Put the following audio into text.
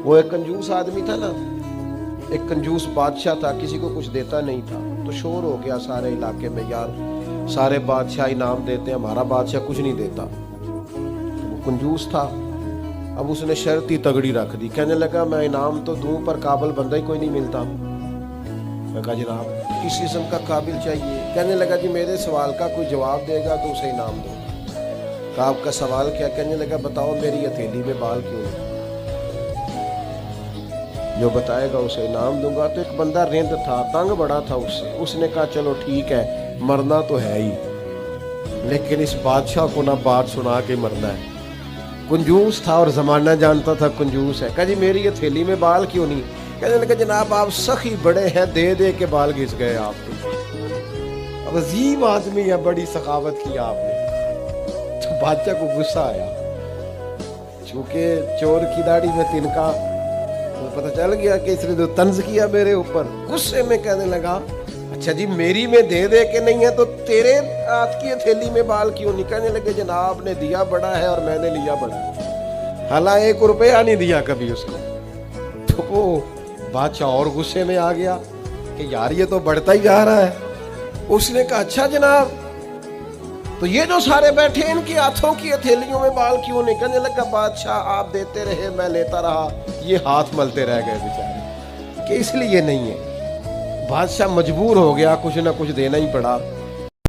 وہ ایک کنجوس آدمی تھا نا، ایک کنجوس بادشاہ تھا، کسی کو کچھ دیتا نہیں تھا، تو شور ہو گیا سارے علاقے میں، یار سارے بادشاہ انعام دیتے ہیں، ہمارا بادشاہ کچھ نہیں دیتا۔ وہ کنجوس تھا، اب اس نے شرط ہی تگڑی رکھ دی، کہنے لگا میں انعام تو دوں پر قابل بندہ ہی کوئی نہیں ملتا۔ میں کہا جناب کس قسم کا قابل چاہیے؟ کہنے لگا جی میرے سوال کا کوئی جواب دے گا تو اسے انعام دو۔ کہا آپ کا سوال کیا؟ کہنے لگا بتاؤ میری ہتھیلی میں بال کیوں نہیں؟ جو بتائے گا اسے انعام دوں گا۔ تو ایک بندہ رند تھا، تنگ بڑا تھا اس سے، اس نے کہا چلو ٹھیک ہے، مرنا تو ہے ہی، لیکن اس بادشاہ کو نہ بات سنا کے مرنا ہے۔ کنجوس تھا اور زمانہ جانتا تھا کنجوس ہے۔ کہا جی میری ہتھیلی میں بال کیوں نہیں؟ کہنے لگا جناب آپ سخی بڑے ہیں، دے دے کے بال گھس گئے آپ کے۔ اب عظیم آدمی ہے، بڑی سخاوت کی آپ نے۔ تو بادشاہ کو غصہ آیا، چونکہ چور کی داڑھی میں تنکا، پتہ چل گیا کہ اس نے جو طنز کیا میرے اوپر، غصے میں کہنے لگا اچھا جی میری میں دے دے کے نہیں ہے تو تیرے ہاتھ کی ہتھیلی میں بال کیوں نہیں؟ کہنے لگے جناب نے دیا بڑا ہے اور میں نے لیا بڑا ہے، حالانکہ 1 روپیہ نہیں دیا کبھی اس کو۔ تو وہ بادشاہ اور غصے میں آ گیا کہ یار یہ تو بڑھتا ہی جا رہا ہے۔ اس نے کہا اچھا جناب تو یہ جو سارے بیٹھے ان کے ہاتھوں کی ہتھیلیوں میں بال کیوں نہیں؟ کہنے لگا بادشاہ آپ دیتے رہے میں لیتا رہا، یہ ہاتھ ملتے رہ گئے بیچارے، کہ اس لیے نہیں ہے۔ بادشاہ مجبور ہو گیا، کچھ نہ کچھ دینا ہی پڑا۔